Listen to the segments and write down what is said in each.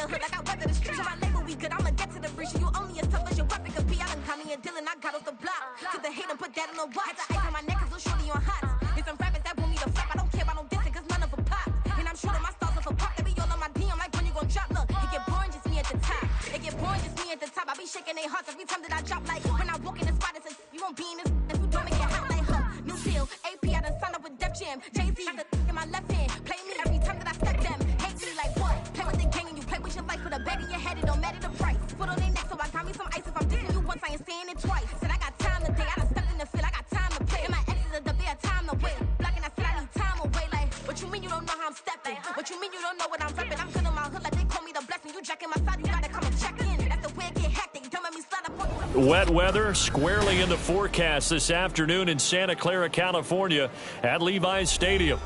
your hood like I weather the street. So my label we good, I'ma get to the breach. You only as tough as your weapon could be. I done Tommy and Dylan, I got off the block. Took the hate and put that on the watch. The ice on my neck is little shorty on hot. Get some rappers that want me to flap. I don't care about no dissing, cause none of them pop. And I'm shooting my stars off a pop. They be all on my DM like when you gon' drop. Look, it get boring, just me at the top. It get boring, just me at the top. I be shaking their hearts every time that I drop. Like when I walk in the spot, it's you won't be in this. If you don't make it hot like new deal. AP, I done signed up with Def Jam. Jay-Z, the in my left hand. Play me every time that I step them. Hate me like what? Play with the gang and you play with your life. Put a bag in your head, it don't matter the price. Put on their neck, so I got me some ice. If I'm dissing you once, I ain't saying it twice. Said I got time today, I done stepped in the field, I got time to play. And my exes are the bare time to wait. Blocking, I said I need time away. Like, what you mean you don't know how I'm stepping? What you mean you don't know what I'm repping? I'm good in my hood like they call me the blessing. You jacking my side, you gotta come and check in. That's the way it get hectic. Don't make me slide up on you. Wet weather squarely in the forecast this afternoon in Santa Clara, California at Levi's Stadium.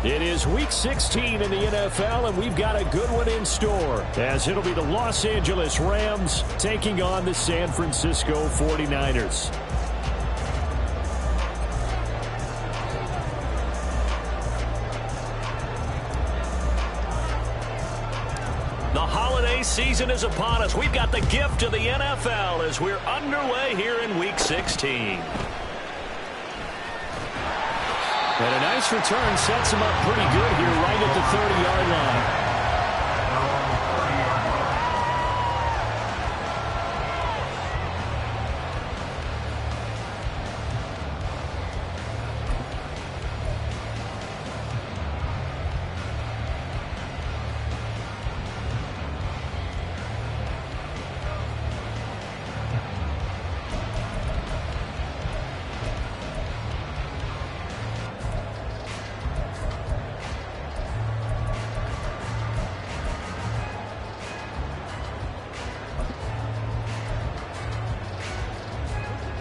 It is Week 16 in the NFL, and we've got a good one in store, as it'll be the Los Angeles Rams taking on the San Francisco 49ers. The holiday season is upon us. We've got the gift of the NFL as we're underway here in Week 16. And a nice return sets him up pretty good here right at the 30-yard line.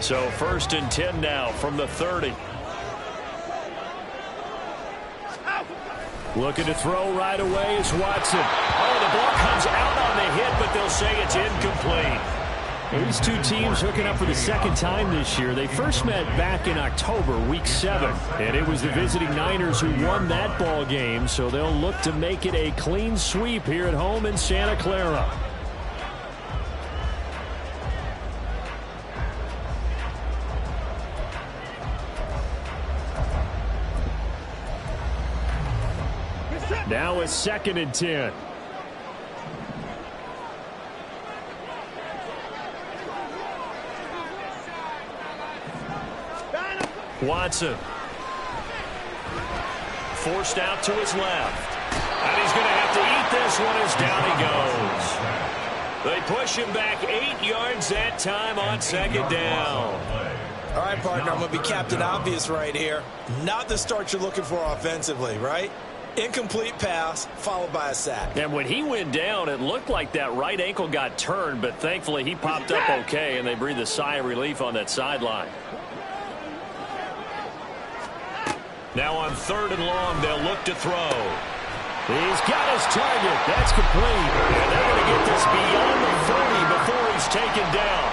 So 1st and 10 now from the 30. Looking to throw right away is Watson. Oh, the ball comes out on the hit, but they'll say it's incomplete. These two teams hooking up for the second time this year. They first met back in October, Week 7. And it was the visiting Niners who won that ball game, so they'll look to make it a clean sweep here at home in Santa Clara. Now it's 2nd and 10. Watson. Forced out to his left. And he's going to have to eat this one as down he goes. They push him back 8 yards that time on 2nd down. All right, partner, I'm going to be Captain Obvious right here. Not the start you're looking for offensively, right? Incomplete pass, followed by a sack. And when he went down, it looked like that right ankle got turned, but thankfully he popped up okay, and they breathed a sigh of relief on that sideline. Now on 3rd and long, they'll look to throw. He's got his target. That's complete. And they're going to get this beyond the 30 before he's taken down.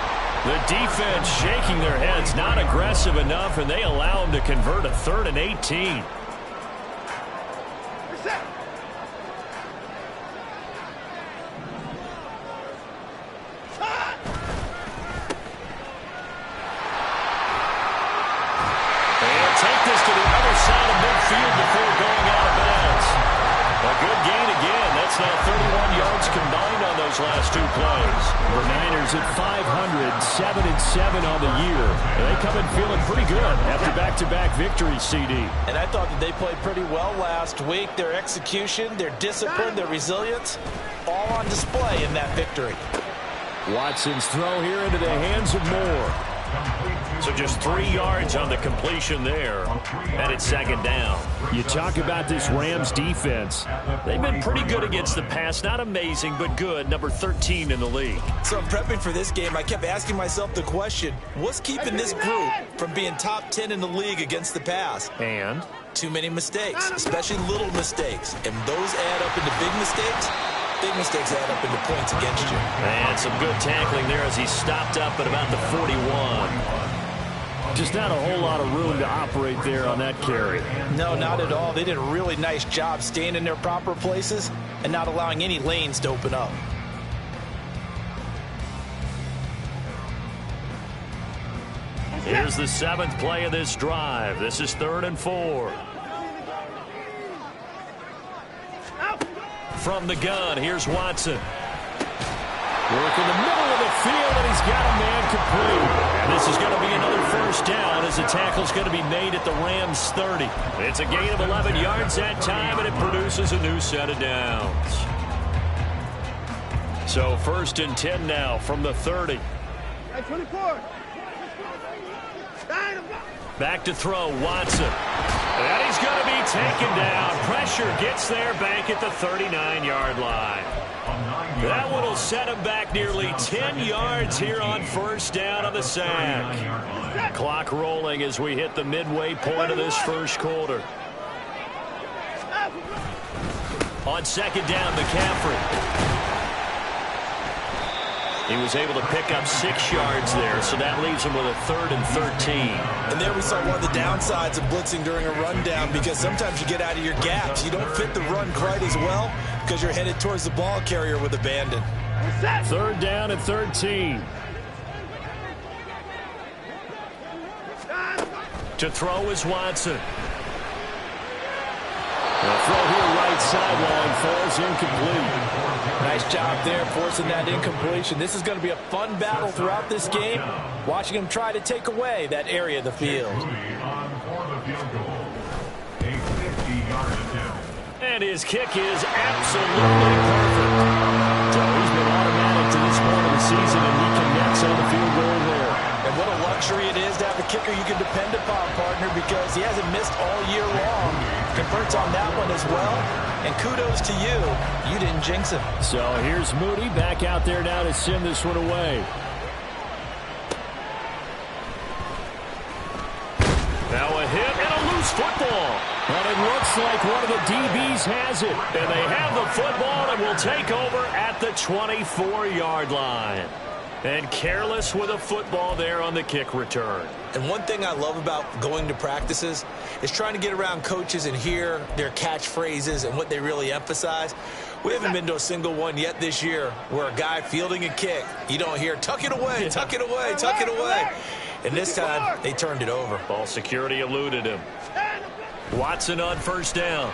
The defense shaking their heads, not aggressive enough, and they allow him to convert a 3rd and 18. Before going out of bounds. A good gain again. That's now 31 yards combined on those last 2 plays. The Niners at 500, 7-7 on the year. They come in feeling pretty good after back-to-back victories, CD. And I thought that they played pretty well last week. Their execution, their discipline, their resilience, all on display in that victory. Watson's throw here into the hands of Moore. So just 3 yards on the completion there, and it's 2nd down. You talk about this Rams defense. They've been pretty good against the pass. Not amazing, but good. Number 13 in the league. So I'm prepping for this game. I kept asking myself the question, what's keeping this group from being top 10 in the league against the pass? And? Too many mistakes, especially little mistakes. And those add up into big mistakes. Big mistakes add up into points against you. And some good tackling there as he stopped up at about the 41. Just not a whole lot of room to operate there on that carry. No, not at all. They did a really nice job staying in their proper places and not allowing any lanes to open up. Here's the 7th play of this drive. This is 3rd and 4. From the gun, here's Watson. Work in the middle of the field, and he's got a man complete. And this is going to be another first down as the tackle's going to be made at the Rams' 30. It's a gain of 11 yards that time, and it produces a new set of downs. So 1st and 10 now from the 30. 24. Back to throw, Watson. And he's going to be taken down. Pressure gets there back at the 39-yard line. That one will set him back nearly 10 yards here on 1st down on the sack. Clock rolling as we hit the midway point of this 1st quarter. On 2nd down, McCaffrey. He was able to pick up 6 yards there, so that leaves him with a 3rd and 13. And there we saw one of the downsides of blitzing during a rundown, because sometimes you get out of your gaps. You don't fit the run quite as well because you're headed towards the ball carrier with abandon. 3rd down and 13. To throw is Watson. The throw here right sideline falls incomplete. Nice job there forcing that incompletion. This is going to be a fun battle throughout this game, watching him try to take away that area of the field. And his kick is absolutely perfect. So he's been automatic to this point of the season, and he connects on the field goal there. And what a luxury it is to have a kicker you can depend upon, partner, because he hasn't missed all year long. Converts on that one as well. And kudos to you. You didn't jinx him. So here's Moody back out there now to send this one away. Now a hit and a loose football. And it looks like one of the DBs has it. And they have the football and will take over at the 24-yard line. And careless with a football there on the kick return. And one thing I love about going to practices is trying to get around coaches and hear their catchphrases and what they really emphasize. We haven't been to a single one yet this year where a guy fielding a kick, you don't hear, tuck it away, tuck it away, tuck it away. And this time, they turned it over. Ball security eluded him. Watson on 1st down.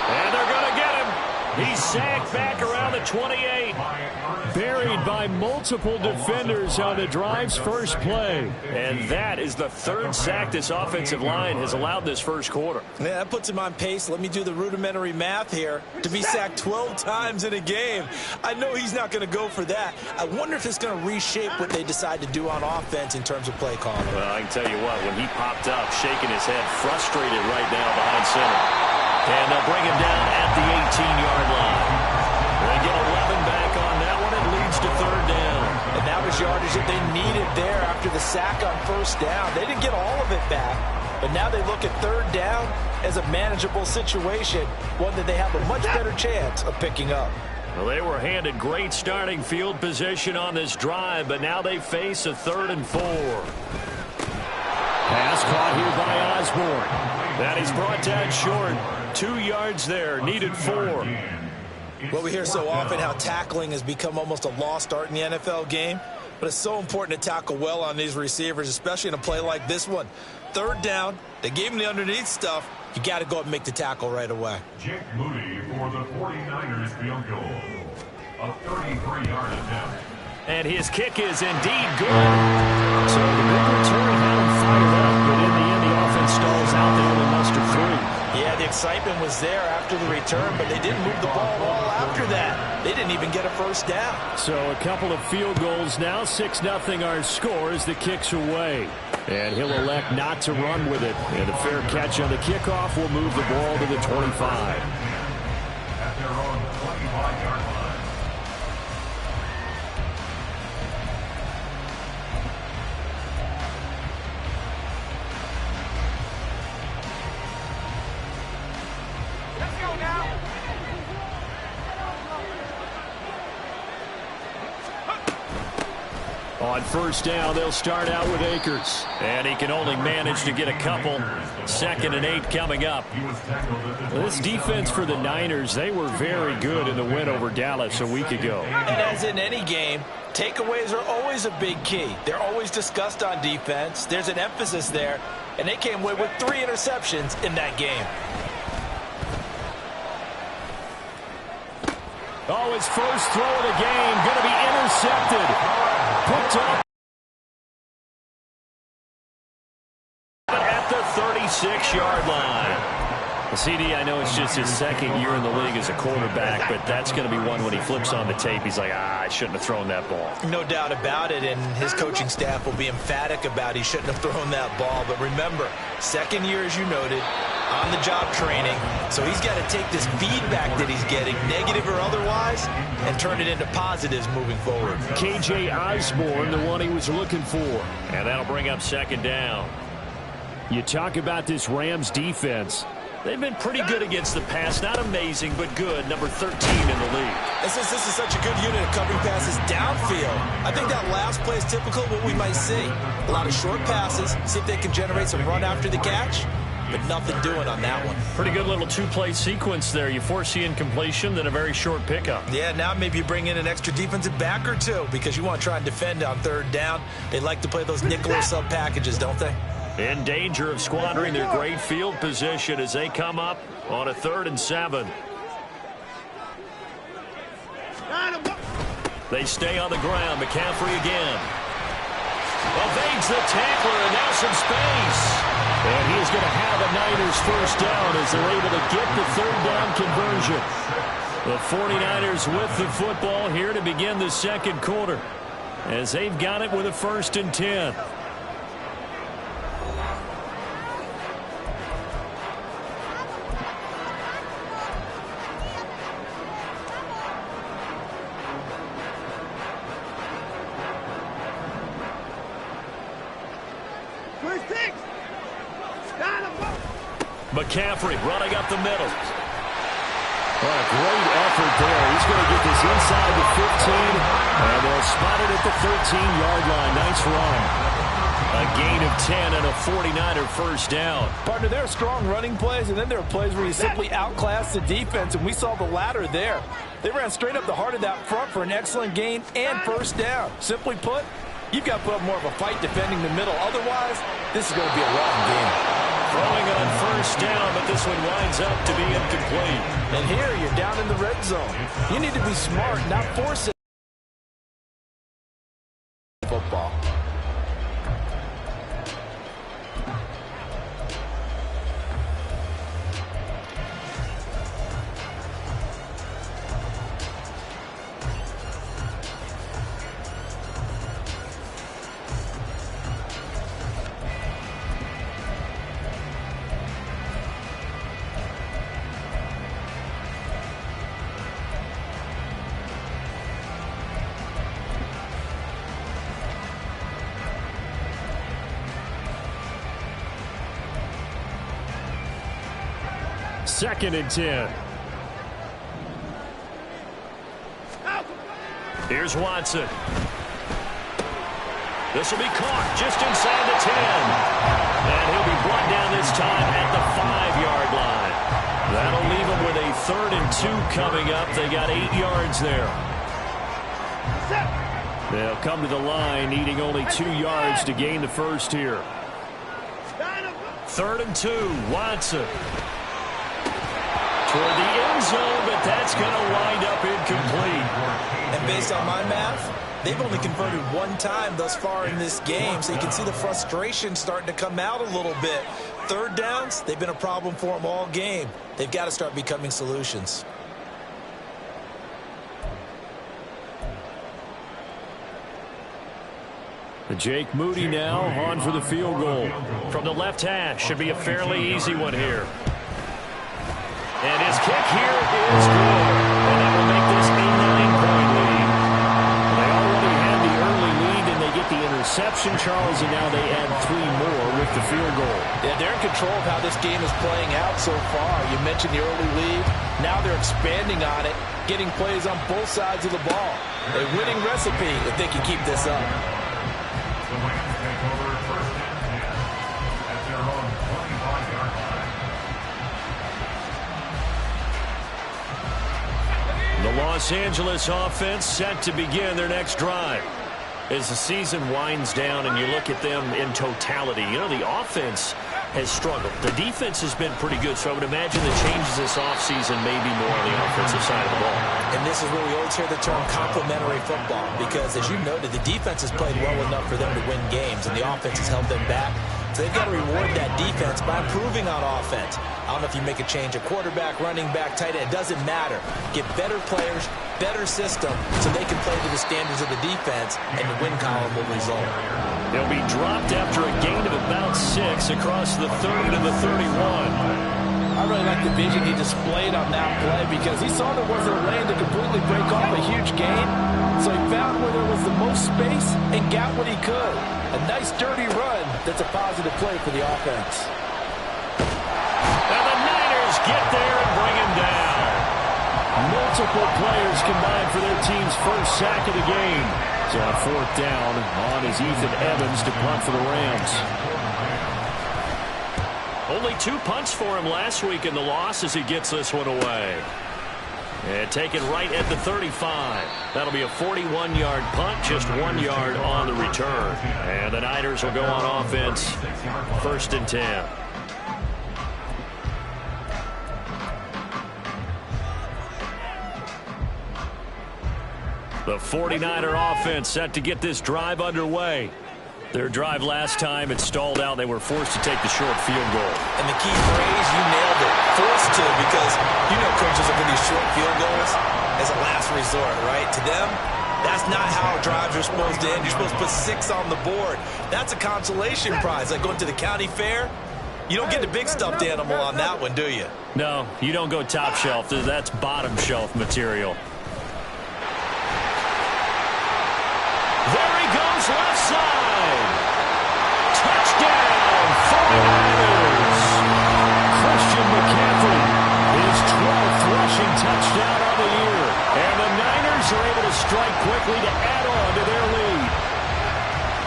And they're going to get him. He's sacked back around the 28. Buried by multiple defenders on the drive's first play. And that is the 3rd sack this offensive line has allowed this 1st quarter. Yeah, that puts him on pace. Let me do the rudimentary math here. To be sacked 12 times in a game, I know he's not going to go for that. I wonder if it's going to reshape what they decide to do on offense in terms of play calling. Well, I can tell you what, when he popped up, shaking his head, frustrated right now behind center. And they'll bring him down at the 18-yard line. They get 11 back on that one. It leads to 3rd down. And that was yardage that they needed there after the sack on 1st down. They didn't get all of it back, but now they look at 3rd down as a manageable situation, one that they have a much better chance of picking up. Well, they were handed great starting field position on this drive, but now they face a 3rd and 4. Pass caught here by Osborne. That he's brought down short. 2 yards there, needed 4. Well, we hear so often how tackling has become almost a lost art in the NFL game, but it's so important to tackle well on these receivers, especially in a play like this one. 3rd down, they gave him the underneath stuff. You got to go up and make the tackle right away. Jake Moody for the 49ers field goal. A 33-yard attempt. And his kick is indeed good. So the big return had him fired up, but in the end, the offense stalls out. They only muster 3. Yeah, the excitement was there after the return, but they didn't move the ball at all after that. They didn't even get a 1st down. So a couple of field goals now. 6-0 our score as the kick's away. And he'll elect not to run with it. And a fair catch on the kickoff will move the ball to the 25. At their own 25-yard line. On first down, they'll start out with Akers. And he can only manage to get a couple. 2nd and 8 coming up. This defense for the Niners, they were very good in the win over Dallas a week ago. And as in any game, takeaways are always a big key. They're always discussed on defense. There's an emphasis there. And they came away with 3 interceptions in that game. Oh, his first throw of the game going to be intercepted. Picked up at the 36-yard line. CD, I know it's just his 2nd year in the league as a quarterback, but that's going to be one when he flips on the tape. He's like, I shouldn't have thrown that ball. No doubt about it, and his coaching staff will be emphatic about he shouldn't have thrown that ball. But remember, 2nd year, as you noted, on-the-job training. So he's got to take this feedback that he's getting, negative or otherwise, and turn it into positives moving forward. KJ Osborne, the one he was looking for. And that'll bring up 2nd down. You talk about this Rams defense. They've been pretty good against the pass. Not amazing, but good. Number 13 in the league. And since this is such a good unit of covering passes downfield, I think that last play is typical of what we might see. A lot of short passes, see if they can generate some run after the catch, but nothing doing on that one. Pretty good little 2-play sequence there. You force the incompletion, then a very short pickup. Yeah, now maybe you bring in an extra defensive back or two because you want to try and defend on 3rd down. They like to play those nickel or sub packages, don't they? In danger of squandering their great field position as they come up on a 3rd and 7. They stay on the ground. McCaffrey again. Evades the tackler, and now some space. And he's going to have a Niners first down as they're able to get the 3rd down conversion. The 49ers with the football here to begin the 2nd quarter as they've got it with a 1st and 10. McCaffrey running up the middle. What a great effort there. He's going to get this inside the 15, and they'll spot it at the 13-yard line. Nice run. A gain of 10 and a 49er first down. Partner, there are strong running plays, and then there are plays where you simply outclass the defense, and we saw the latter there. They ran straight up the heart of that front for an excellent gain and first down. Simply put, you've got to put up more of a fight defending the middle. Otherwise, this is going to be a long game. Throwing on first down, but this one winds up to be incomplete. And here, you're down in the red zone. You need to be smart, not force it. Football. Second and 10. Here's Watson. This will be caught just inside the 10. And he'll be brought down this time at the 5-yard line. That'll leave him with a 3rd and 2 coming up. They got 8 yards there. They'll come to the line needing only 2 yards to gain the first here. 3rd and 2, Watson. Toward the end zone, but that's going to wind up incomplete. And based on my math, they've only converted 1 time thus far in this game, so you can see the frustration starting to come out a little bit. 3rd downs, they've been a problem for them all game. They've got to start becoming solutions. Jake Moody now on for the field goal. From the left hash, should be a fairly easy one here. And his kick here is good. And that will make this a 9-point lead. They already had the early lead, and they get the interception, Charles, and now they add 3 more with the field goal. Yeah, they're in control of how this game is playing out so far. You mentioned the early lead. Now they're expanding on it, getting plays on both sides of the ball. A winning recipe if they can keep this up. Los Angeles offense set to begin their next drive. As the season winds down and you look at them in totality, you know, the offense has struggled. The defense has been pretty good, so I would imagine the changes this offseason may be more on the offensive side of the ball. And this is where we always hear the term complementary football, because as you noted, the defense has played well enough for them to win games, and the offense has held them back. So they've got to reward that defense by improving on offense. I don't know if you make a change at quarterback, running back, tight end. It doesn't matter. Get better players, better system, so they can play to the standards of the defense, and the win column will result. They'll be dropped after a gain of about 6 across the 30 to the 31. I really like the vision he displayed on that play, because he saw there wasn't a lane to completely break off a huge gain. So he found where there was the most space and got what he could. A nice dirty run that's a positive play for the offense. And the Niners get there and bring him down. Multiple players combined for their team's first sack of the game. So on 4th down, on is Ethan Evans to punt for the Rams. Only 2 punts for him last week in the loss as he gets this one away. And taken right at the 35. That'll be a 41-yard punt, just 1 yard on the return. And the Niners will go on offense, 1st and 10. The 49er offense set to get this drive underway. Their drive last time, it stalled out. They were forced to take the short field goal. And the key phrase, you nailed it, forced to, because you know coaches look at these short field goals as a last resort, right? To them, that's not how drives are supposed to end. You're supposed to put 6 on the board. That's a consolation prize. Like going to the county fair, you don't get the big stuffed animal on that one, do you? No, you don't go top shelf. That's bottom shelf material. There he goes, left side. Touchdown, 49ers. Christian McCaffrey, his 12th rushing touchdown on the year. And the Niners are able to strike quickly to add on to their lead.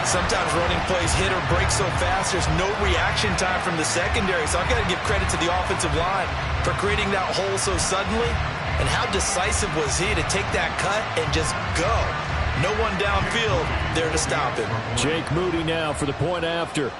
Sometimes running plays hit or break so fast, there's no reaction time from the secondary. So I've got to give credit to the offensive line for creating that hole so suddenly. And how decisive was he to take that cut and just go? No one downfield there to stop him. Jake Moody now for the point after.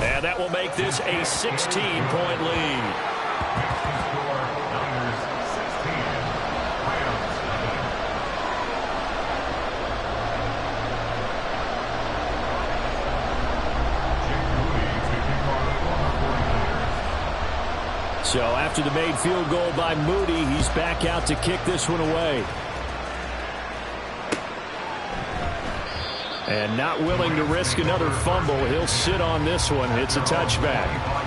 And that will make this a 16-point lead. So after the made field goal by Moody, he's back out to kick this one away. And not willing to risk another fumble, he'll sit on this one. It's a touchback.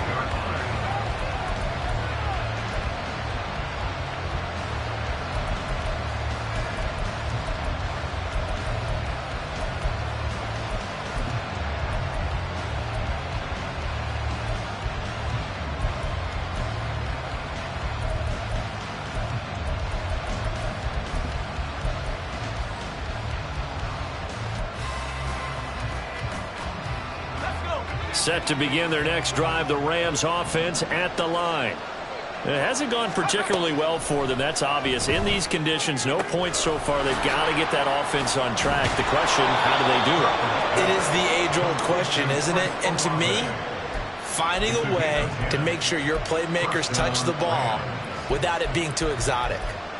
Set to begin their next drive, the Rams offense at the line. It hasn't gone particularly well for them, that's obvious. In these conditions, no points so far. They've got to get that offense on track. The question, how do they do it? It is the age-old question, isn't it? And to me, finding a way to make sure your playmakers touch the ball without it being too exotic.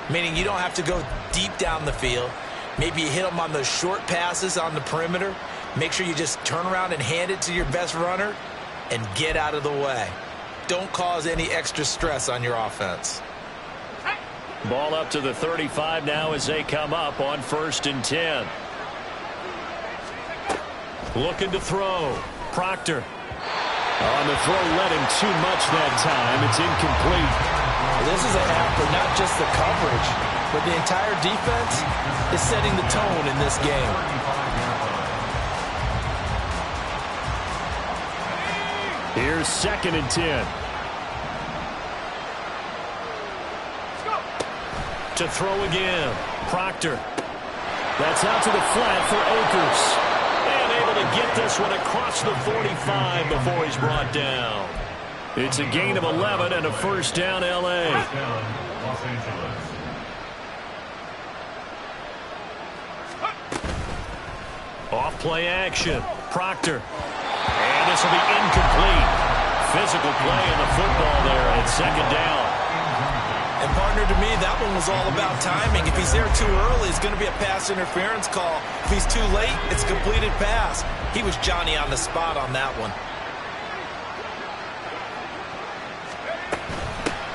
Meaning you don't have to go deep down the field. Maybe you hit them on those short passes on the perimeter. Make sure you just turn around and hand it to your best runner and get out of the way. Don't cause any extra stress on your offense. Ball up to the 35 now as they come up on 1st and 10. Looking to throw. Proctor. On the throw, led him too much that time. It's incomplete. This is a half for not just the coverage, but the entire defense is setting the tone in this game. Here's 2nd and 10. To throw again. Proctor. That's out to the flat for Akers. And able to get this one across the 45 before he's brought down. It's a gain of 11 and a first down, L.A. First down, Los Angeles. Off play action. Proctor. And this will be incomplete. Physical play in the football there at second down. And partner, to me, that one was all about timing. If he's there too early, it's going to be a pass interference call. If he's too late, it's a completed pass. He was Johnny on the spot on that one.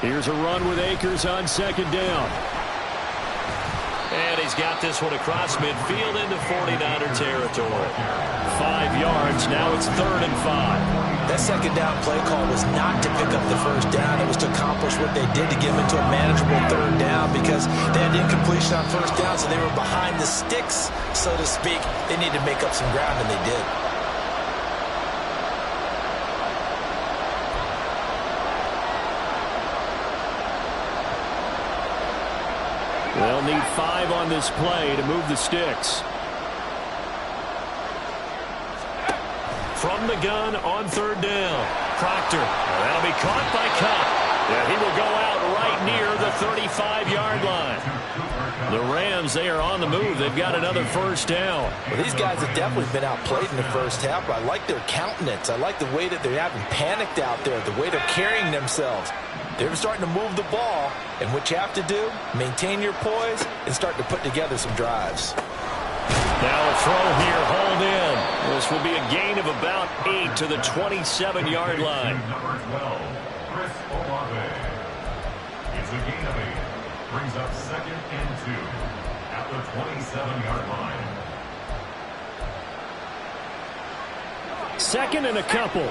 Here's a run with Akers on second down. And he's got this one across midfield into 49er territory. 5 yards. Now it's 3rd and 5. That second down play call was not to pick up the first down. It was to accomplish what they did to get them into a manageable 3rd down because they had incompletion on first down, so they were behind the sticks, so to speak. They needed to make up some ground, and they did. They'll need 5 on this play to move the sticks. From the gun on 3rd down. Proctor. That'll be caught by Kupp. Yeah, he will go out right near the 35-yard line. The Rams, they are on the move. They've got another first down. Well, these guys have definitely been outplayed in the first half, but I like their countenance. I like the way that they haven't panicked out there, the way they're carrying themselves. They're starting to move the ball, and what you have to do, maintain your poise and start to put together some drives. Now a throw here, hauled in. This will be a gain of about 8 to the 27-yard line. Number 12, Chris Olave. It's a gain of 8. Brings up 2nd and 2 at the 27-yard line. 2nd and a couple.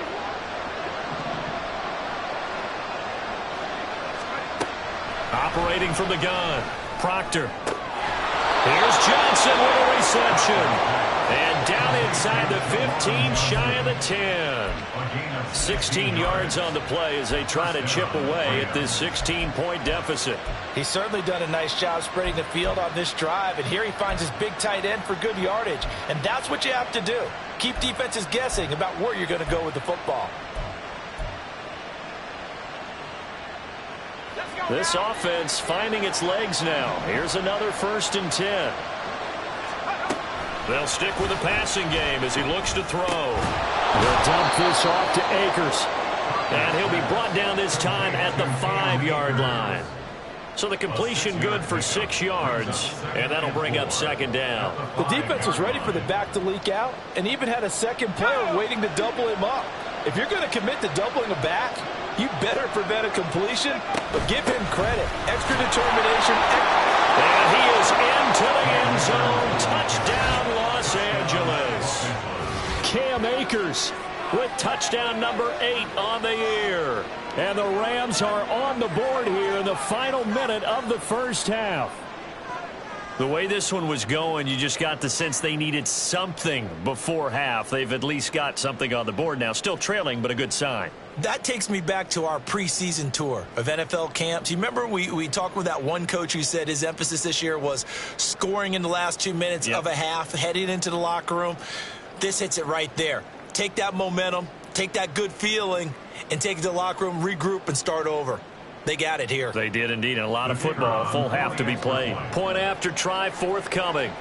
Operating from the gun. Proctor. Here's Johnson with a reception. And down inside the 15, shy of the 10. 16 yards on the play as they try to chip away at this 16-point deficit. He's certainly done a nice job spreading the field on this drive, and here he finds his big tight end for good yardage. And that's what you have to do. Keep defenses guessing about where you're going to go with the football. This offense finding its legs now. Here's another 1st and 10. They'll stick with the passing game as he looks to throw. They'll dump this off to Akers. And he'll be brought down this time at the 5-yard line. So the completion good for 6 yards, and that'll bring up 2nd down. The defense was ready for the back to leak out and even had a second player waiting to double him up. If you're going to commit to doubling a back, you better prevent a completion, but give him credit. Extra determination. And he is into the end zone. Touchdown, Los Angeles. Cam Akers with touchdown number 8 on the year. And the Rams are on the board here in the final minute of the first half. The way this one was going, you just got the sense they needed something before half. They've at least got something on the board now. Still trailing, but a good sign. That takes me back to our preseason tour of NFL camps. You remember we talked with that one coach who said his emphasis this year was scoring in the last 2 minutes of a half, heading into the locker room. This hits it right there. Take that momentum, take that good feeling, and take it to the locker room, regroup, and start over. They got it here. They did indeed, and a lot of football. Full half to be played. Point after try forthcoming.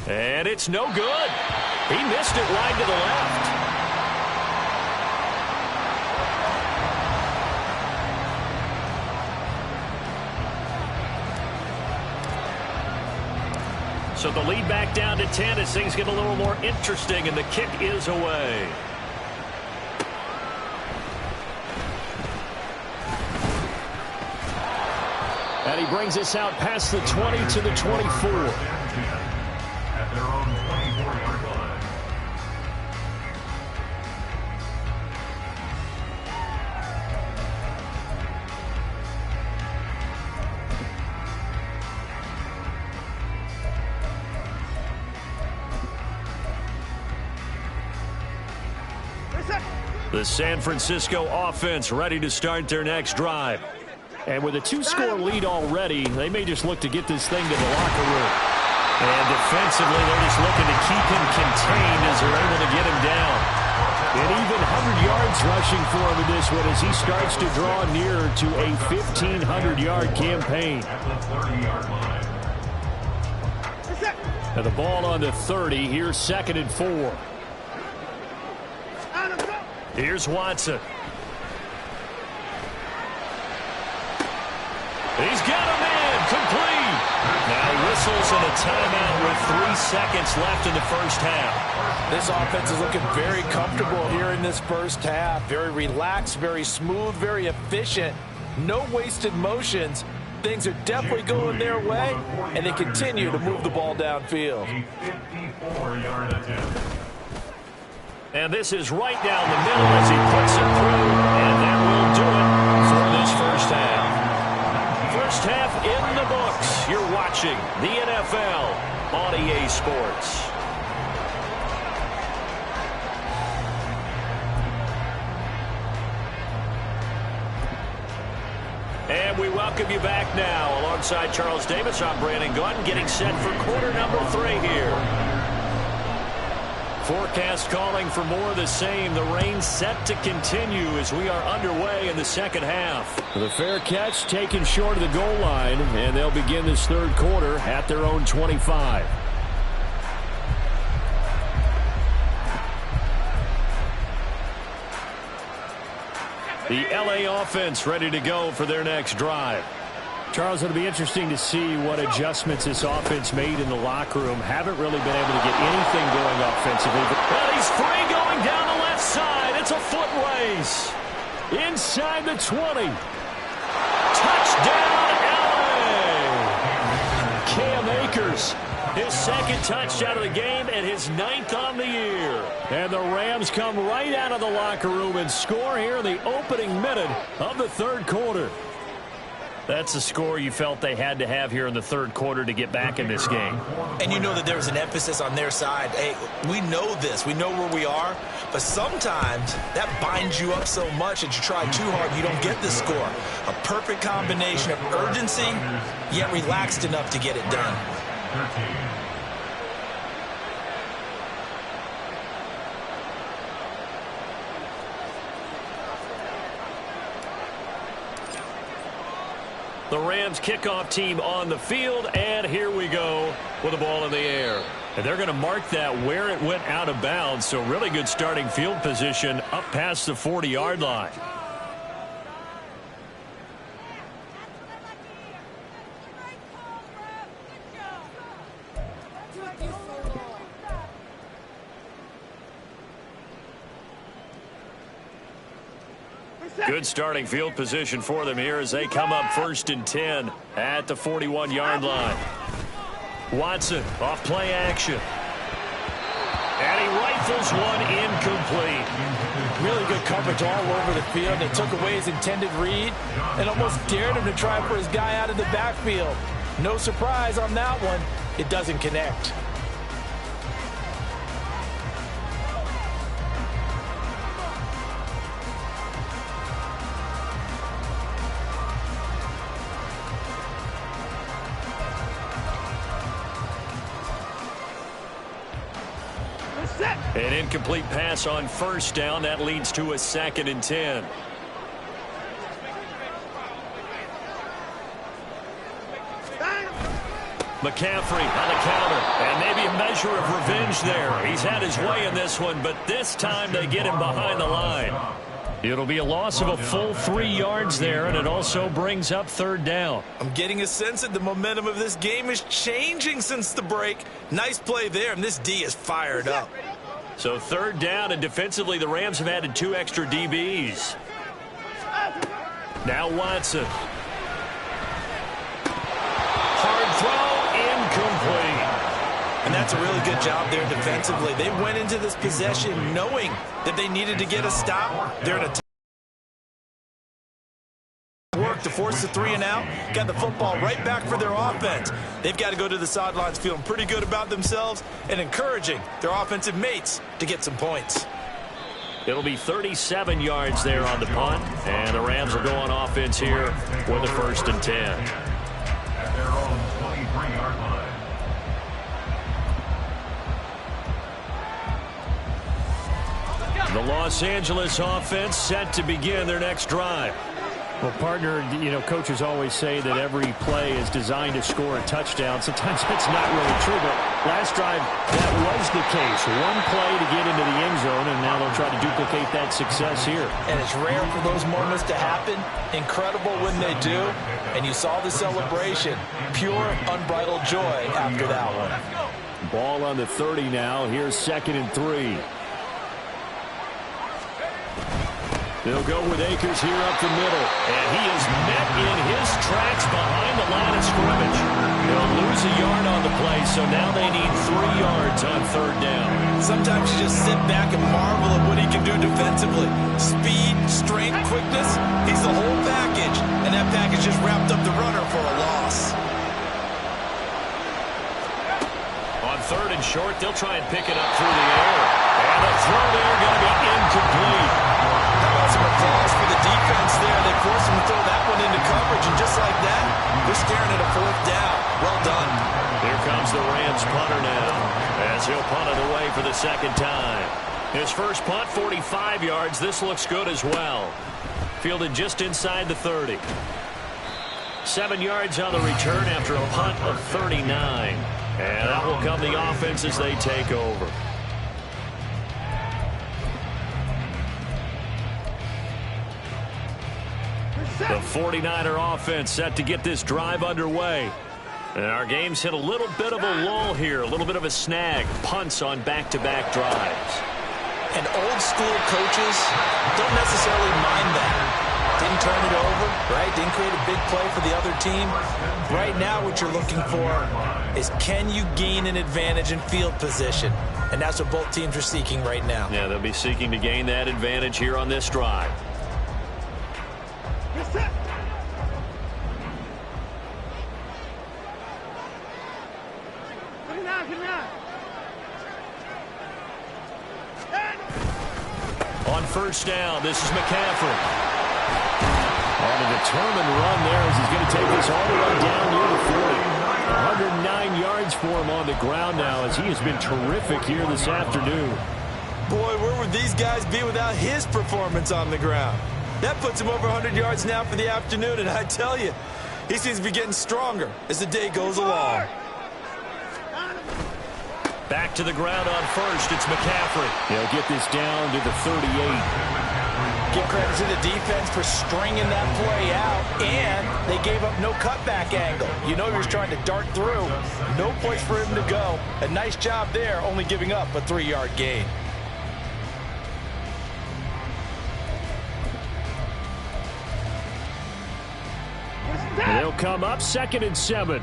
And it's no good. He missed it wide to the left. So the lead back down to 10 as things get a little more interesting, and the kick is away. And he brings us out past the 20 to the 24. At their own 24-yard line. The San Francisco offense ready to start their next drive. And with a 2-score lead already, they may just look to get this thing to the locker room. And defensively, they're just looking to keep him contained as they're able to get him down. And even 100 yards rushing for him in this one as he starts to draw nearer to a 1,500-yard campaign. And the ball on the 30. Here's 2nd and 4. Here's Watson. He's got a man complete. Now whistles and a timeout with 3 seconds left in the first half. This offense is looking very comfortable here in this first half. Very relaxed, very smooth, very efficient. No wasted motions. Things are definitely going their way, and they continue to move the ball downfield. A 54-yard attempt. And this is right down the middle as he puts it through, and that will do it for this first half. First half in the books. You're watching the NFL on EA Sports. And we welcome you back now. Alongside Charles Davis, I'm Brandon Gaudin, getting set for quarter number 3 here. Forecast calling for more of the same. The rain set to continue as we are underway in the second half. The fair catch taken short of the goal line, and they'll begin this third quarter at their own 25. The LA offense ready to go for their next drive. Charles, it'll be interesting to see what adjustments this offense made in the locker room. Haven't really been able to get anything going offensively. But he's free going down the left side. It's a foot race. Inside the 20. Touchdown, LA! Cam Akers, his 2nd touchdown of the game and his 9th on the year. And the Rams come right out of the locker room and score here in the opening minute of the third quarter. That's a score you felt they had to have here in the third quarter to get back in this game. And you know that there's an emphasis on their side. Hey, we know this. We know where we are. But sometimes that binds you up so much that you try too hard, you don't get the score. A perfect combination of urgency, yet relaxed enough to get it done. 13. The Rams kickoff team on the field, and here we go with the ball in the air. And they're going to mark that where it went out of bounds, so really good starting field position up past the 40-yard line. Good starting field position for them here as they come up 1st and 10 at the 41-yard line. Watson off play action. And he rifles one incomplete. Really good coverage all over the field. They took away his intended read and almost dared him to try for his guy out of the backfield. No surprise on that one. It doesn't connect. An incomplete pass on 1st down. That leads to a 2nd and 10. McCaffrey on the counter. And maybe a measure of revenge there. He's had his way in this one, but this time they get him behind the line. It'll be a loss of a full 3 yards there, and it also brings up 3rd down. I'm getting a sense that the momentum of this game is changing since the break. Nice play there, and this D is fired up. So 3rd down, and defensively the Rams have added 2 extra DBs. Now Watson. Hard throw, incomplete. And that's a really good job there defensively. They went into this possession knowing that they needed to get a stop. They're in a work to force the 3 and out. Got the football right back for their offense. They've got to go to the sidelines feeling pretty good about themselves and encouraging their offensive mates to get some points. It'll be 37 yards there on the punt, and the Rams will go on offense here with a 1st and 10. At their own 23-yard line. The Los Angeles offense set to begin their next drive. Well, partner, coaches always say that every play is designed to score a touchdown. Sometimes that's not really true, but last drive, that was the case. One play to get into the end zone, and now they'll try to duplicate that success here. And it's rare for those moments to happen. Incredible when they do. And you saw the celebration. Pure, unbridled joy after that one. Ball on the 30 now. Here's 2nd and 3. They'll go with Akers here up the middle. And he is met in his tracks behind the line of scrimmage. They'll lose a yard on the play, so now they need 3 yards on 3rd down. Sometimes you just sit back and marvel at what he can do defensively. Speed, strength, quickness. He's the whole package. And that package just wrapped up the runner for a loss. On 3rd and short, they'll try and pick it up through the air. And the throw there going to be incomplete. Some applause for the defense there. They forced him to throw that one into coverage, and just like that, they're staring at a 4th down. Well done. Here comes the Rams punter now, as he'll punt it away for the 2nd time. His first punt, 45 yards. This looks good as well. Fielded just inside the 30. 7 yards on the return after a punt of 39. And that will come the offense as they take over. The 49er offense set to get this drive underway. And our game's hit a little bit of a lull here, a little bit of a snag. Punts on back-to-back drives. And old school coaches don't necessarily mind that. Didn't turn it over, right? Didn't create a big play for the other team. Right now what you're looking for is, can you gain an advantage in field position? And that's what both teams are seeking right now. Yeah, they'll be seeking to gain that advantage here on this drive. On 1st down, this is McCaffrey. On a determined run there as he's going to take this all the way down near the 40. 109 yards for him on the ground now as he has been terrific here this afternoon. Boy, where would these guys be without his performance on the ground? That puts him over 100 yards now for the afternoon, and I tell you, he seems to be getting stronger as the day goes along. Back to the ground on 1st, it's McCaffrey. He'll get this down to the 38. Give credit to the defense for stringing that play out, and they gave up no cutback angle. You know he was trying to dart through. No place for him to go. A nice job there, only giving up a 3-yard gain. They'll come up 2nd and 7.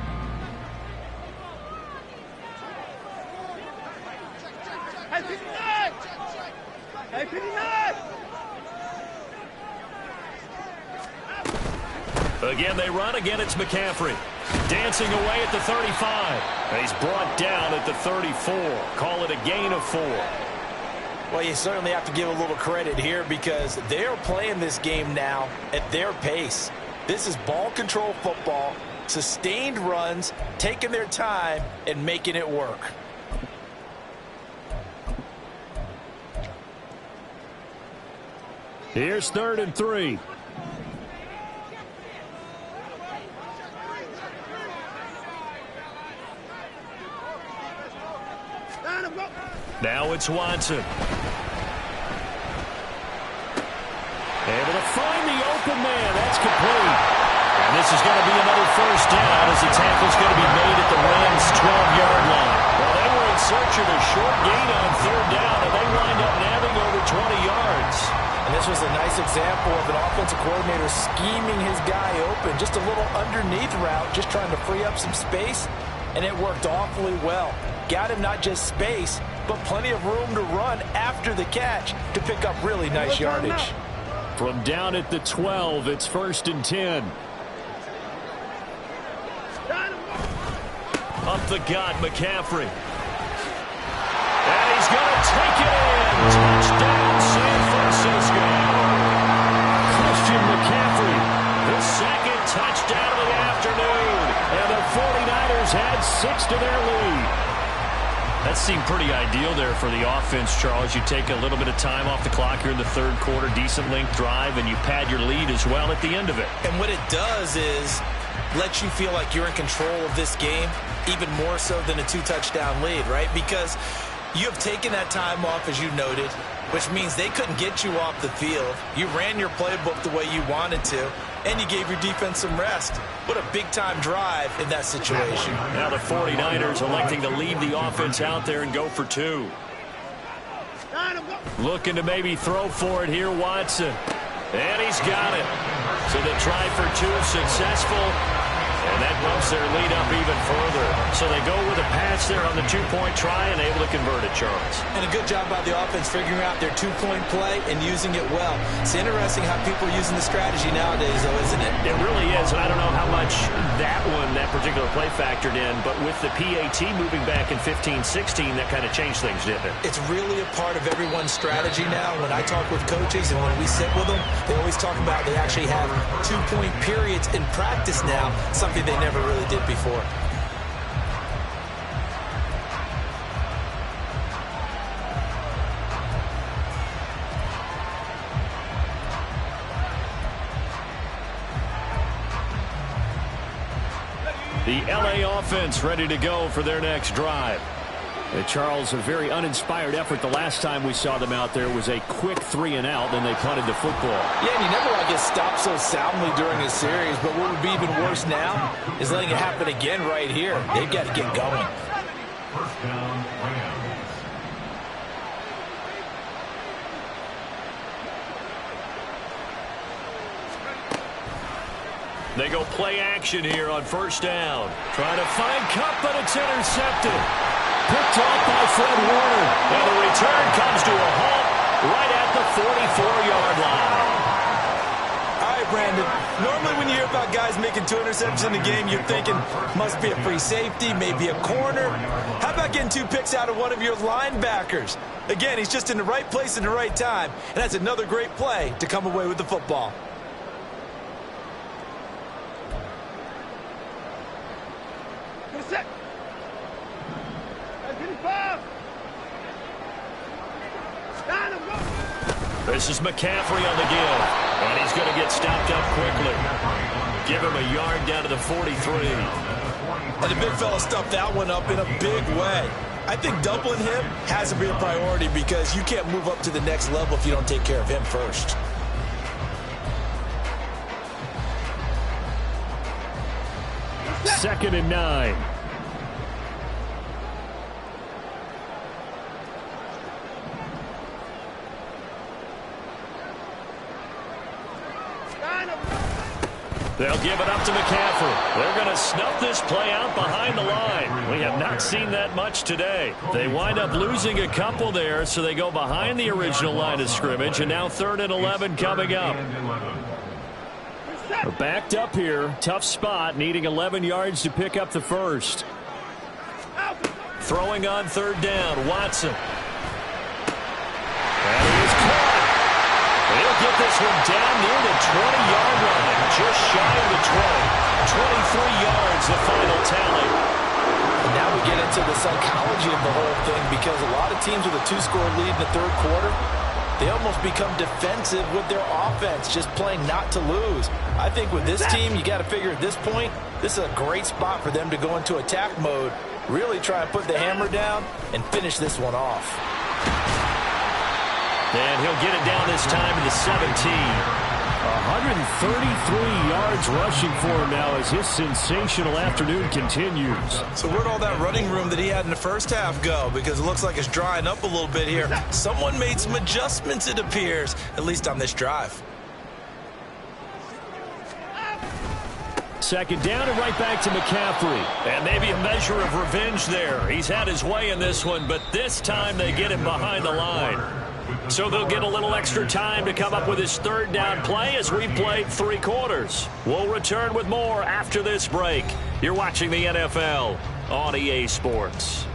Again, they run. Again, it's McCaffrey. Dancing away at the 35. He's brought down at the 34. Call it a gain of 4. Well, you certainly have to give a little credit here because they're playing this game now at their pace. This is ball control football, sustained runs, taking their time and making it work. Here's 3rd and 3. Now it's Watson. Able to find the open man. That's complete. And this is going to be another 1st down as the tackle's going to be made at the Rams' 12-yard line. Well, they were in search of a short gain on 3rd down, and they wind up nabbing over 20 yards. And this was a nice example of an offensive coordinator scheming his guy open. Just a little underneath route, just trying to free up some space, and it worked awfully well. Got him not just space, but plenty of room to run after the catch to pick up really nice yardage. From down at the 12, it's 1st and 10. Up the gut, McCaffrey. And he's going to take it in. Touchdown, San Francisco. touchdown of the afternoon. And the 49ers had 6 to their lead. That seemed pretty ideal there for the offense, Charles. You take a little bit of time off the clock here in the third quarter, decent length drive, and you pad your lead as well at the end of it. And what it does is let you feel like you're in control of this game, even more so than a 2-touchdown lead, right? Because you have taken that time off, as you noted, which means they couldn't get you off the field. You ran your playbook the way you wanted to, and you gave your defense some rest. What a big-time drive in that situation. Now the 49ers electing to leave the offense out there and go for 2. Looking to maybe throw for it here, Watson. And he's got it. So the try for 2 successful. And that bumps their lead up even further. So they go with a pass there on the 2-point try and able to convert it, Charles. And a good job by the offense figuring out their 2-point play and using it well. It's interesting how people are using the strategy nowadays, though, isn't it? It really is, and I don't know how much that particular play factored in, but with the PAT moving back in 15-16, that kind of changed things, didn't it? It's really a part of everyone's strategy now. When I talk with coaches and when we sit with them, they always talk about they actually have 2-point periods in practice now, something they never really did before. The LA offense ready to go for their next drive. Charles, a very uninspired effort. The last time we saw them out there was a quick 3-and-out, then they punted the football. Yeah, and you never want to get stopped so soundly during a series, but what would be even worse now is letting it happen again right here. They've got to get going. First down, Rams. They go play action here on first down. Trying to find Kupp, but it's intercepted. Picked off by Fred Warner. And the return comes to a halt right at the 44-yard line. All right, Brandon. Normally when you hear about guys making 2 interceptions in the game, you're thinking must be a free safety, maybe a corner. How about getting 2 picks out of one of your linebackers? Again, he's just in the right place at the right time, and that's another great play to come away with the football. This is McCaffrey on the give, and he's going to get stopped up quickly. Give him a yard down to the 43. And the big fella stuffed that one up in a big way. I think doubling him has to be a priority because you can't move up to the next level if you don't take care of him first. Second and 9. They'll give it up to McCaffrey. They're going to snuff this play out behind the line. We have not seen that much today. They wind up losing a couple there, so they go behind the original line of scrimmage, and now 3rd and 11 coming up. We're backed up here. Tough spot, needing 11 yards to pick up the first. Throwing on 3rd down, Watson. And he is caught. He'll get this one down near the 20-yard line, just shy of the 20. 23 yards, the final tally. And now we get into the psychology of the whole thing because a lot of teams with a 2-score lead in the 3rd quarter, they almost become defensive with their offense, just playing not to lose. I think with this team, you got to figure at this point, this is a great spot for them to go into attack mode, really try to put the hammer down and finish this one off. And he'll get it down this time to the 17. 133 yards rushing for him now as his sensational afternoon continues. So where'd all that running room that he had in the first half go? Because it looks like it's drying up a little bit here. Someone made some adjustments, it appears, at least on this drive. Second down and right back to McCaffrey. And maybe a measure of revenge there. He's had his way in this one, but this time they get him behind the line. So they'll get a little extra time to come up with his 3rd down play as we played 3 quarters. We'll return with more after this break. You're watching the NFL on EA Sports.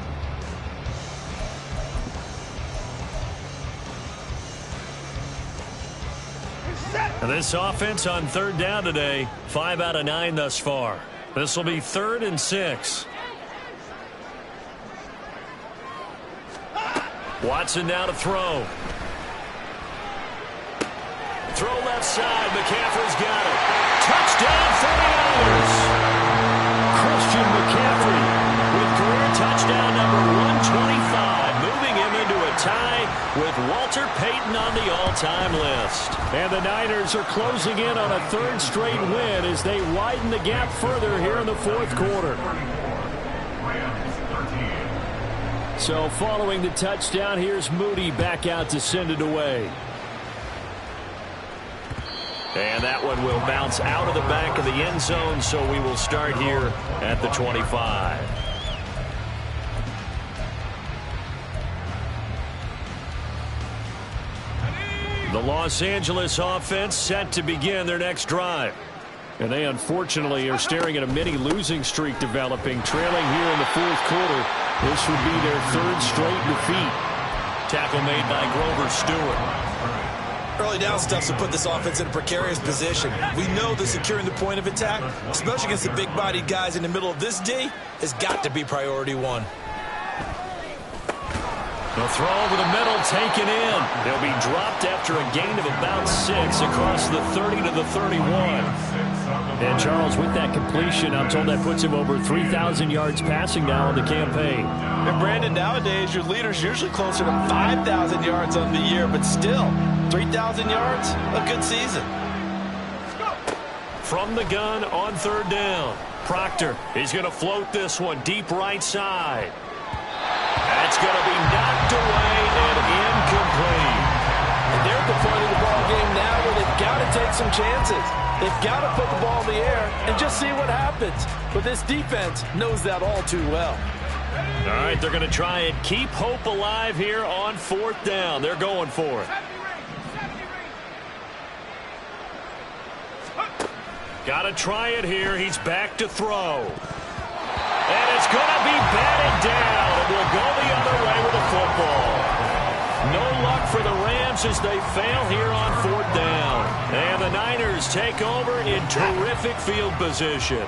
Set. This offense on third down today, 5 out of 9 thus far. This will be 3rd and 6. Watson now to throw. Throw left side. McCaffrey's got it. Touchdown 49ers. Christian McCaffrey with career touchdown number 125, moving him into a tie with Walter Payton on the all-time list. And the Niners are closing in on a 3rd straight win as they widen the gap further here in the 4th quarter. So following the touchdown, here's Moody back out to send it away. And that one will bounce out of the back of the end zone, so we will start here at the 25. The Los Angeles offense set to begin their next drive. And they unfortunately are staring at a mini losing streak developing, trailing here in the 4th quarter. This would be their 3rd straight defeat. Tackle made by Grover Stewart. Early down stuff to put this offense in a precarious position. We know that securing the point of attack, especially against the big-bodied guys in the middle of this D, has got to be priority 1. The throw over the middle taken in. He'll be dropped after a gain of about 6 across the 30 to the 31. And Charles, with that completion, I'm told that puts him over 3,000 yards passing now on the campaign. And Brandon, nowadays your leader's usually closer to 5,000 yards on the year, but still, 3,000 yards, a good season. From the gun on 3rd down. Proctor, he's going to float this one deep right side. That's going to be knocked away and incomplete. And they're at the point of the ball game now where they've got to take some chances. They've got to put the ball in the air and just see what happens. But this defense knows that all too well. All right, they're going to try and keep hope alive here on 4th down. They're going for it. Got to try it here. He's back to throw. And it's going to be batted down. It will go the other way with the football. No luck for the Rams as they fail here on 4th down. And the Niners take over in terrific field position.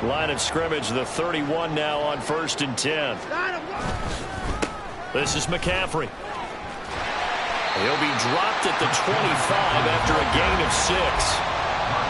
Line of scrimmage, the 31 now on 1st and 10. This is McCaffrey. He'll be dropped at the 25 after a gain of 6.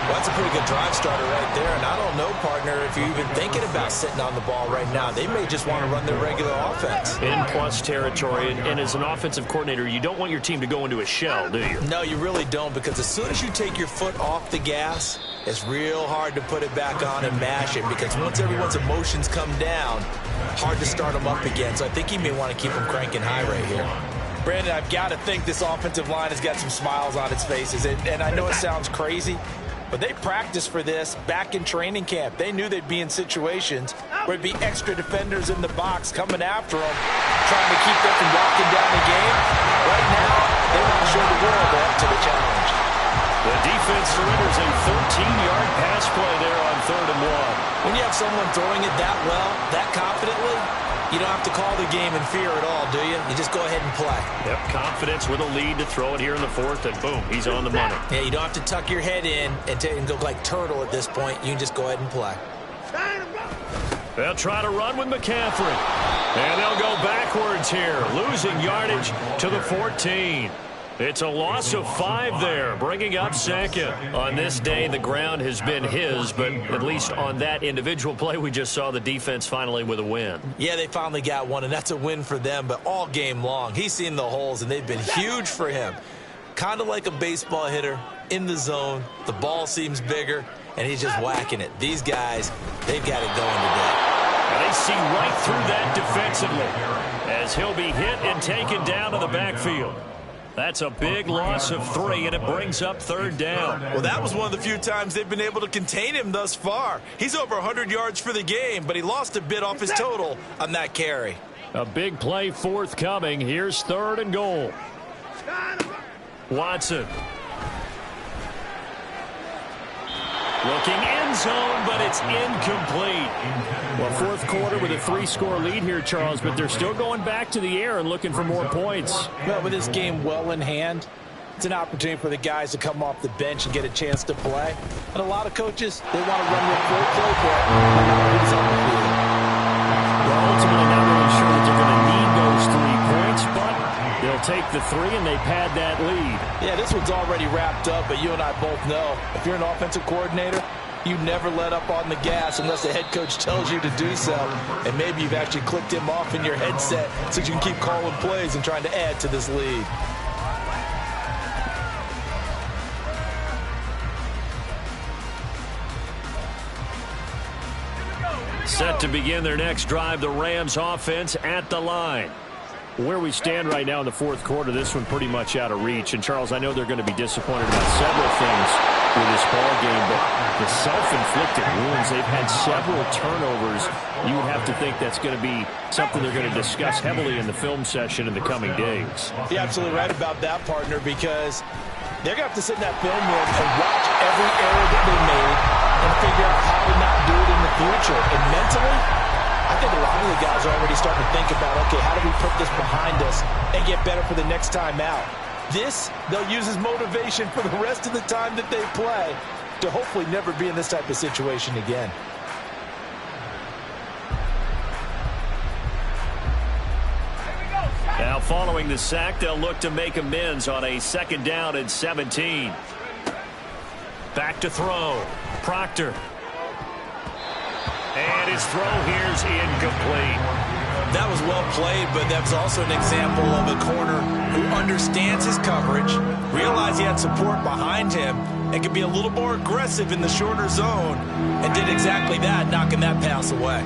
Well, that's a pretty good drive starter right there. And I don't know, partner, if you're even thinking about sitting on the ball right now. They may just want to run their regular offense. In plus territory. And as an offensive coordinator, you don't want your team to go into a shell, do you? No, you really don't, because as soon as you take your foot off the gas, it's real hard to put it back on and mash it, because once everyone's emotions come down, hard to start them up again. So I think he may want to keep them cranking high right here. Brandon, I've got to think this offensive line has got some smiles on its faces. And I know it sounds crazy, but they practiced for this back in training camp. They knew they'd be in situations where it'd be extra defenders in the box coming after them, trying to keep them from locking down the game. Right now, they want to show the world they're up to the challenge. The defense surrenders a 13-yard pass play there on 3rd and 1. When you have someone throwing it that well, that confidently, you don't have to call the game in fear at all, do you? You just go ahead and play. Yep, confidence with a lead to throw it here in the 4th, and boom, he's on the money. Yeah, you don't have to tuck your head in and go like turtle at this point. You can just go ahead and play. They'll try to run with McCaffrey. And they'll go backwards here, losing yardage to the 14. It's a loss of 5 there, bringing up 2nd. On this day, the ground has been his, but at least on that individual play, we just saw the defense finally with a win. Yeah, they finally got one, and that's a win for them, but all game long, he's seen the holes, and they've been huge for him. Kind of like a baseball hitter in the zone. The ball seems bigger, and he's just whacking it. These guys, they've got it going today. And they see right through that defensively as he'll be hit and taken down to the backfield. That's a big loss of 3, and it brings up 3rd down. Well, that was one of the few times they've been able to contain him thus far. He's over 100 yards for the game, but he lost a bit off his total on that carry. A big play forthcoming. Here's 3rd and goal. Watson. Looking end zone, but it's incomplete. Well, 4th quarter with a 3-score lead here, Charles, but they're still going back to the air and looking for more points. Well, with this game well in hand, It's an opportunity for the guys to come off the bench and get a chance to play. And a lot of coaches, they want to run their full playbook. Well, ultimately, not really sure that they're going to need those 3 points, but they'll take the 3 and they pad that lead. Yeah, this one's already wrapped up, but you and I both know if you're an offensive coordinator, you never let up on the gas unless the head coach tells you to do so. And maybe you've actually clicked him off in your headset so you can keep calling plays and trying to add to this lead. Set to begin their next drive, the Rams offense at the line. Where we stand right now in the fourth quarter, this one pretty much out of reach. And, Charles, I know they're going to be disappointed about several things with this ball game, but the self-inflicted wounds, they've had several turnovers. You would have to think that's going to be something they're going to discuss heavily in the film session in the coming days. You're absolutely right about that, partner, because they're going to have to sit in that film room and watch every error that they made and figure out how to not do it in the future. And mentally, I think a lot of the guys are already starting to think about, okay, how do we put this behind us and get better for the next time out? This, they'll use as motivation for the rest of the time that they play to hopefully never be in this type of situation again. Now following the sack, they'll look to make amends on a 2nd down and 17. Back to throw. Proctor. And his throw here's incomplete. That was well played, but that was also an example of a corner who understands his coverage, realized he had support behind him, and could be a little more aggressive in the shorter zone, and did exactly that, knocking that pass away.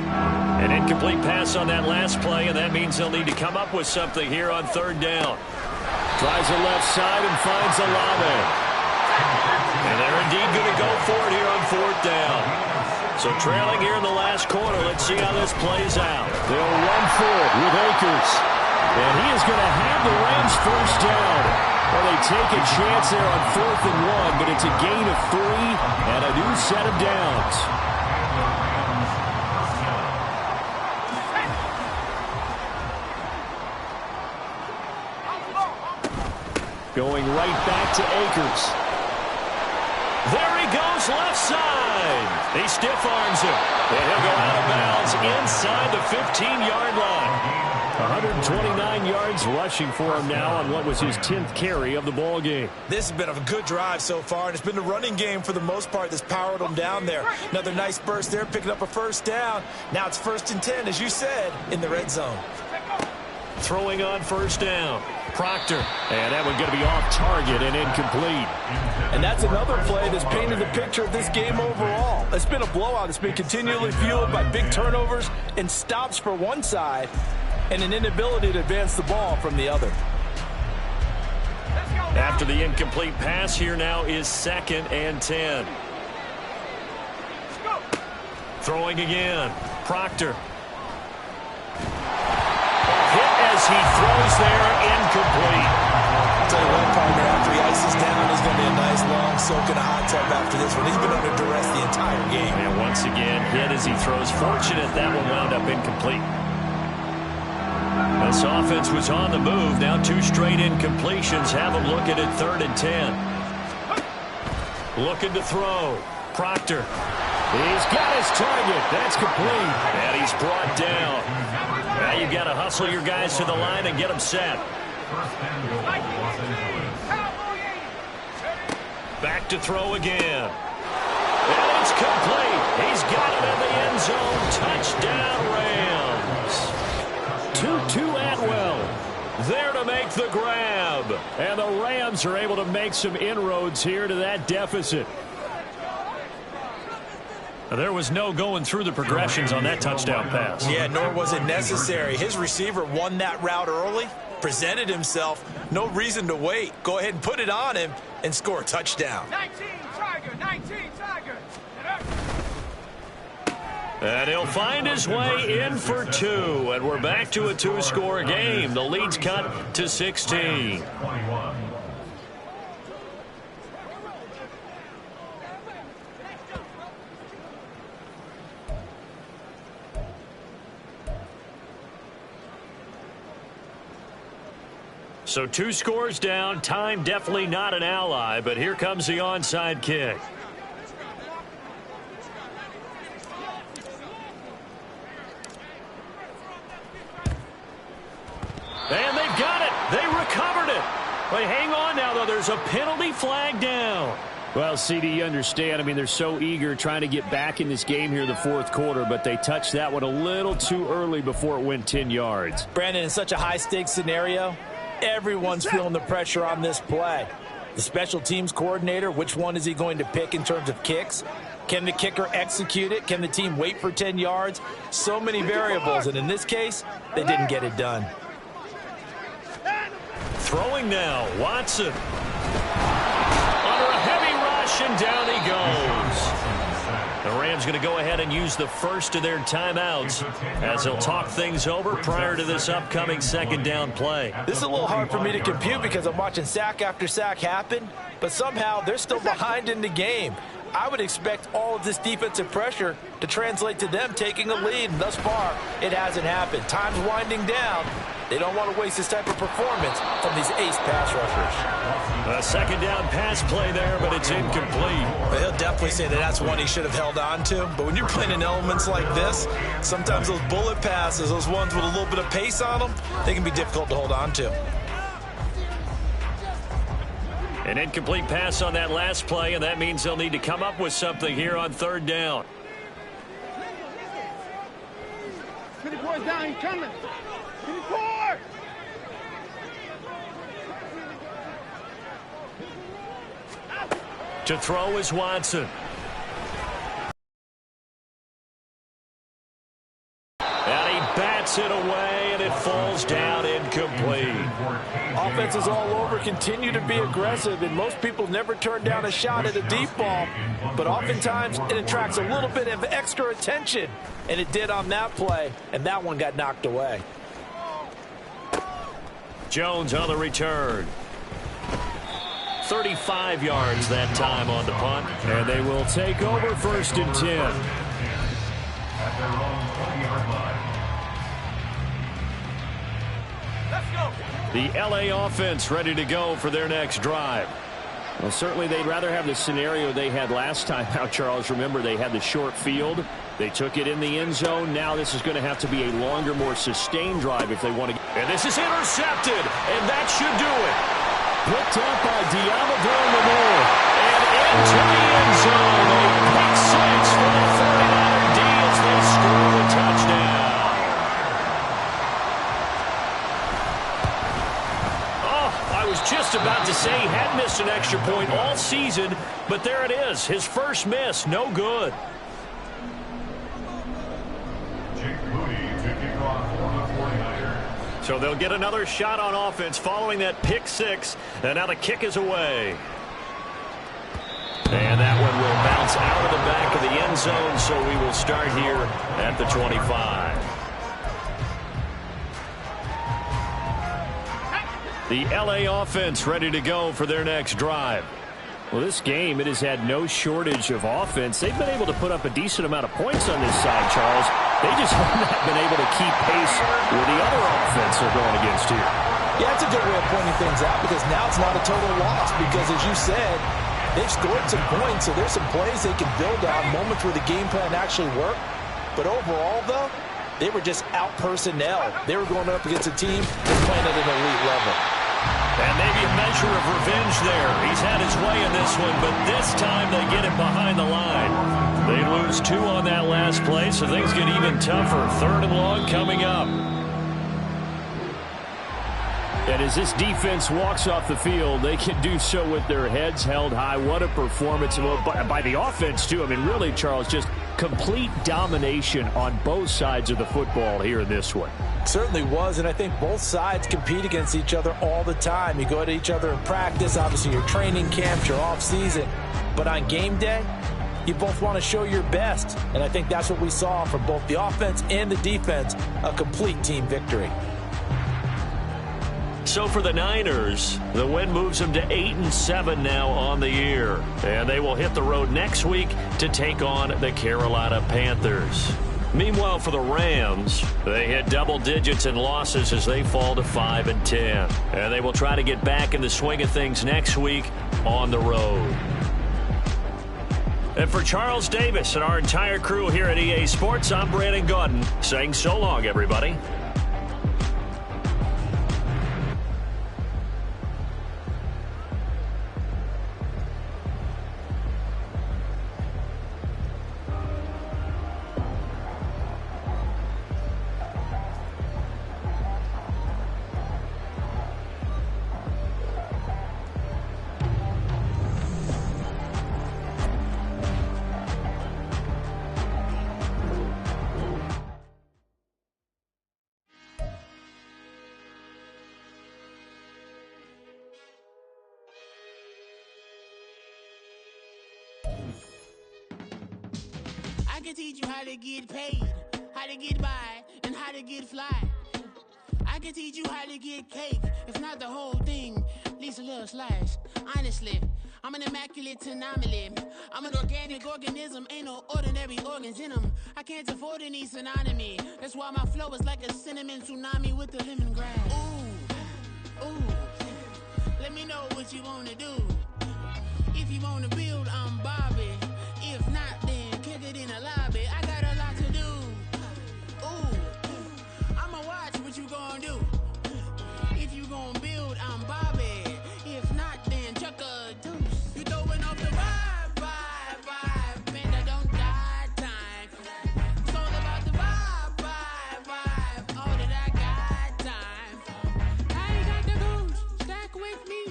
An incomplete pass on that last play, and that means they'll need to come up with something here on 3rd down. Tries the left side and finds Olave. And they're indeed going to go for it here on 4th down. So trailing here in the last quarter, let's see how this plays out. They'll run for it with Akers. And he is going to have the Rams 1st down. Well, they take a chance there on 4th and 1, but it's a gain of 3 and a new set of downs. Going right back to Akers. There he goes, left side. He stiff arms him. And he'll go out of bounds inside the 15-yard line. 129 yards rushing for him now on what was his 10th carry of the ball game. This has been a good drive so far, and it's been the running game for the most part that's powered them down there. Another nice burst there, picking up a 1st down. Now it's 1st and 10, as you said, in the red zone. Throwing on 1st down. Proctor. And that one going to be off target and incomplete. And that's another play that's painted the picture of this game overall. It's been a blowout. It's been continually fueled by big turnovers and stops for one side and an inability to advance the ball from the other. After the incomplete pass, here now is 2nd and 10. Throwing again. Proctor. Hit as he throws there, incomplete. I'll tell you what, partner, after he ices down, there's going to be a nice long soak in a hot tub after this one. He's been under duress the entire game. And once again, hit as he throws. Fortunate that one wound up incomplete. This offense was on the move. Now 2 straight incompletions have them looking at 3rd and 10. Looking to throw. Proctor. He's got his target. That's complete. And he's brought down. Now you've got to hustle your guys to the line and get them set. Back to throw again. And it's complete. He's got it in the end zone. Touchdown, Rams. Tutu Atwell there to make the grab. And the Rams are able to make some inroads here to that deficit. There was no going through the progressions on that touchdown pass. Yeah, nor was it necessary. His receiver won that route early, presented himself. No reason to wait. Go ahead and put it on him and score a touchdown. 19 Tiger. And he'll find his way in for 2. And we're back to a 2-score game. The lead's cut to 16. So 2 scores down. Time definitely not an ally, but here comes the onside kick. And they've got it. They recovered it. But hang on now, though. There's a penalty flag down. Well, CD, you understand. I mean, they're so eager trying to get back in this game here in the fourth quarter, but they touched that one a little too early before it went 10 yards. Brandon, in such a high-stakes scenario, everyone's feeling the pressure on this play. The special teams coordinator, which one is he going to pick in terms of kicks? Can the kicker execute it? Can the team wait for 10 yards? So many variables, and in this case, they didn't get it done. Throwing now, Watson. Under a heavy rush, and down he goes. The Rams going to go ahead and use the first of their timeouts as they'll talk things over prior to this upcoming second down play. This is a little hard for me to compute because I'm watching sack after sack happen, but somehow they're still behind in the game. I would expect all of this defensive pressure to translate to them taking a lead, and thus far, it hasn't happened. Time's winding down. They don't want to waste this type of performance from these ace pass rushers. A second down pass play there, but it's incomplete. Well, he'll definitely say that that's one he should have held on to. But when you're playing in elements like this, sometimes those bullet passes, those ones with a little bit of pace on them, they can be difficult to hold on to. An incomplete pass on that last play, and that means they'll need to come up with something here on third down. Get the boys down, he's coming. Get the board. To throw is Watson. And he bats it away, and it falls down incomplete. Offenses all over continue to be aggressive, and most people never turn down a shot at a deep ball. But oftentimes, it attracts a little bit of extra attention, and it did on that play, and that one got knocked away. Jones on the return. 35 yards that time on the punt. And they will take over first and 10. At their own 20-yard line. Let's go. The LA offense ready to go for their next drive. Well, certainly they'd rather have the scenario they had last time out, Charles. Remember, they had the short field. They took it in the end zone. Now this is going to have to be a longer, more sustained drive if they want to. And this is intercepted, and that should do it. Picked up by Diamador Lenore. And into the end zone. A pick six for the 49er D as they score the touchdown. Oh, I was just about to say he had missed an extra point all season, but there it is. His first miss, no good. Jake Moody to kick off for the 49ers. So they'll get another shot on offense following that pick six. And now the kick is away. And that one will bounce out of the back of the end zone, so we will start here at the 25. The LA offense ready to go for their next drive. Well, this game, it has had no shortage of offense. They've been able to put up a decent amount of points on this side, Charles. They just have not been able to keep pace with the other offense they're going against here. Yeah, it's a good way of pointing things out because now it's not a total loss because, as you said, they've scored some points, so there's some plays they can build on, moments where the game plan actually worked. But overall, though, they were just out-personnel. They were going up against a team that's playing at an elite level. And maybe a measure of revenge there. He's had his way in this one, but this time they get him behind the line. They lose 2 on that last play, so things get even tougher. Third and long coming up. And as this defense walks off the field, they can do so with their heads held high. What a performance by the offense, too. I mean, really, Charles, just complete domination on both sides of the football here in this one. Certainly was, and I think both sides compete against each other all the time. You go at each other in practice, obviously your training camps, your off-season. But on game day, you both want to show your best. And I think that's what we saw from both the offense and the defense, a complete team victory. So for the Niners, the win moves them to 8-7 now on the year. And they will hit the road next week to take on the Carolina Panthers. Meanwhile, for the Rams, they hit double digits in losses as they fall to 5-10. And they will try to get back in the swing of things next week on the road. And for Charles Davis and our entire crew here at EA Sports, I'm Brandon Gaudin saying so long, everybody. I can teach you how to get paid, how to get by, and how to get fly. I can teach you how to get cake, if not the whole thing, at least a little slice. Honestly, I'm an immaculate anomaly. I'm an organic organism, ain't no ordinary organs in them. I can't afford any synonymy. That's why my flow is like a cinnamon tsunami with the lemongrass. Ooh, ooh, let me know what you wanna do. If you wanna build, I'm Bobby. If not, then kick it in the lobby. I got a lot to do. Ooh, I'ma watch what you gon' do. If you gon' build, I'm Bobby. If not, then chuck a deuce. You throwing off the vibe. Man, I don't die time. It's all about the vibe. All that I got time. I ain't got the goose. Stack with me.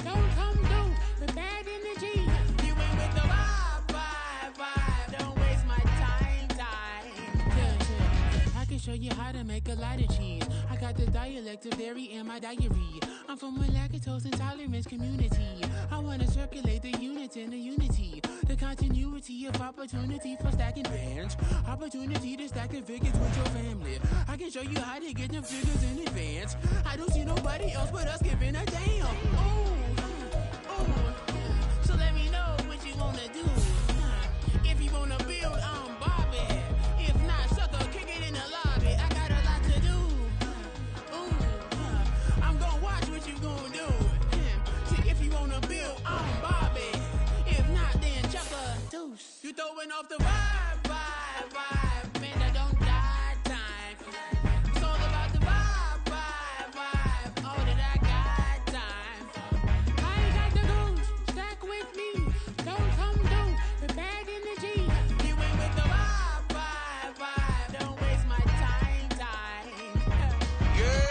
Don't come through with bad energy. You ain't with the vibe. Don't waste my time. Yeah. I can show you how to make a lot of cheese. I got the dialect of dairy in my diary. I'm from a lactose intolerance community. I wanna circulate the units in the unity. The continuity of opportunity for stacking bands. Opportunity to stack the figures with your family. I can show you how to get them figures in advance. I don't see nobody else but us giving a damn. Ooh. So let me know what you wanna do. If you wanna build, I'm Bobby.